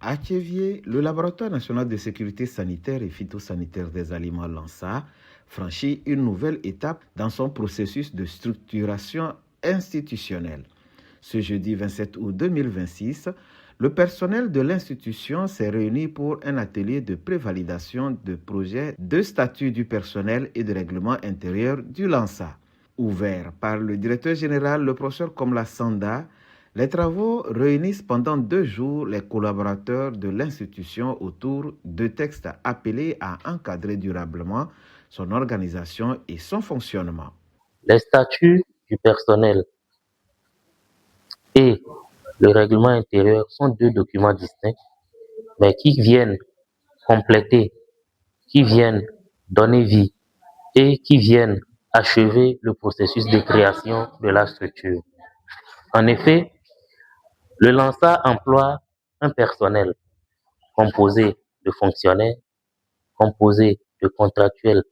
À Thiévier, le Laboratoire national de sécurité sanitaire et phytosanitaire des aliments LANSA franchit une nouvelle étape dans son processus de structuration institutionnelle. Ce jeudi 27 août 2026, le personnel de l'institution s'est réuni pour un atelier de prévalidation de projets de statut du personnel et de règlement intérieur du LANSA. Ouvert par le directeur général, le professeur Komla Sanda, les travaux réunissent pendant 2 jours les collaborateurs de l'institution autour de textes appelés à encadrer durablement son organisation et son fonctionnement. Les statuts du personnel et le règlement intérieur sont 2 documents distincts, mais qui viennent compléter, qui viennent donner vie et qui viennent achever le processus de création de la structure. En effet, le LANSA emploie un personnel composé de fonctionnaires, composé de contractuels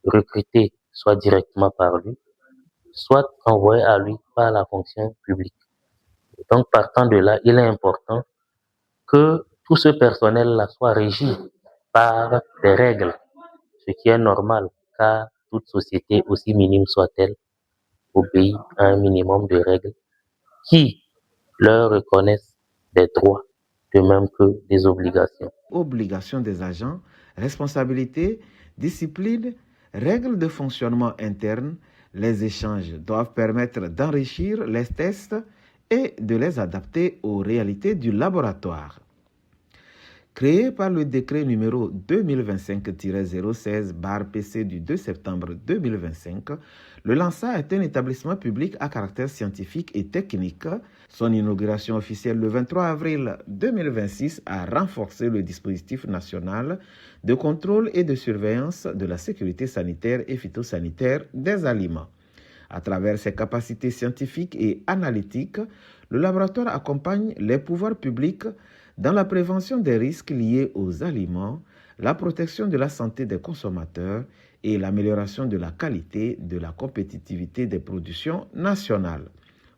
recrutés soit directement par lui, soit envoyés à lui par la fonction publique. Donc, partant de là, il est important que tout ce personnel-là soit régi par des règles, ce qui est normal, car toute société, aussi minime soit-elle, obéit à un minimum de règles qui leur reconnaissent des droits, de même que des obligations. Obligations des agents, responsabilités, discipline, règles de fonctionnement interne, les échanges doivent permettre d'enrichir les tests et de les adapter aux réalités du laboratoire. Créé par le décret numéro 2025-016-PC du 2 septembre 2025, le LANSA est un établissement public à caractère scientifique et technique. Son inauguration officielle le 23 avril 2026 a renforcé le dispositif national de contrôle et de surveillance de la sécurité sanitaire et phytosanitaire des aliments. À travers ses capacités scientifiques et analytiques, le laboratoire accompagne les pouvoirs publics dans la prévention des risques liés aux aliments, la protection de la santé des consommateurs et l'amélioration de la qualité de la compétitivité des productions nationales.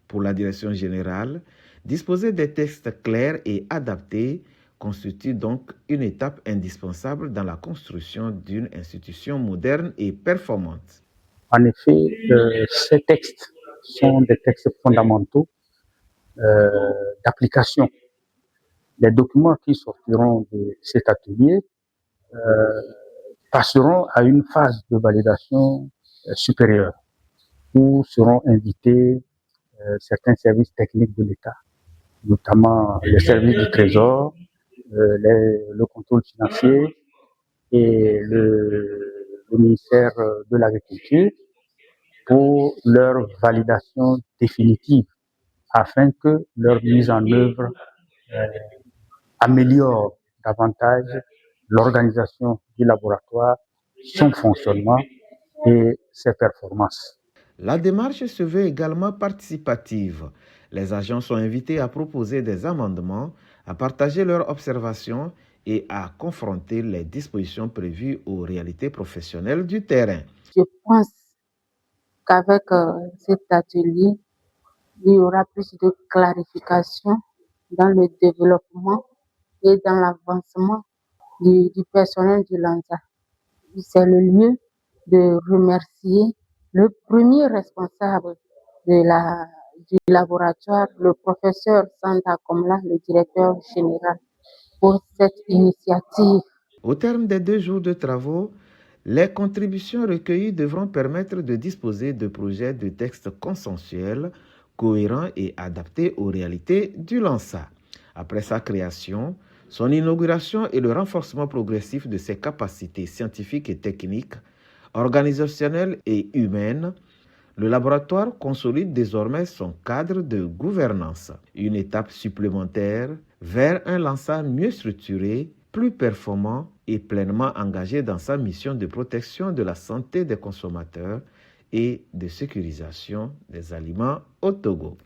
Pour la direction générale, disposer des textes clairs et adaptés constitue donc une étape indispensable dans la construction d'une institution moderne et performante. En effet, ces textes sont des textes fondamentaux d'application. Les documents qui sortiront de cet atelier passeront à une phase de validation supérieure où seront invités certains services techniques de l'État, notamment les services du Trésor, le contrôle financier et le ministère de l'Agriculture pour leur validation définitive afin que leur mise en œuvre améliore davantage l'organisation du laboratoire, son fonctionnement et ses performances. La démarche se veut également participative. Les agents sont invités à proposer des amendements, à partager leurs observations et à confronter les dispositions prévues aux réalités professionnelles du terrain. Je pense qu'avec cet atelier, il y aura plus de clarification dans le développement et dans l'avancement du personnel du LANSA. C'est le lieu de remercier le premier responsable du laboratoire, le professeur Sanda Komla, le directeur général, pour cette initiative. Au terme des 2 jours de travaux, les contributions recueillies devront permettre de disposer de projets de textes consensuels, cohérents et adaptés aux réalités du LANSA. Après sa création, son inauguration et le renforcement progressif de ses capacités scientifiques et techniques, organisationnelles et humaines, le laboratoire consolide désormais son cadre de gouvernance, une étape supplémentaire vers un LANSA mieux structuré, plus performant et pleinement engagé dans sa mission de protection de la santé des consommateurs et de sécurisation des aliments au Togo.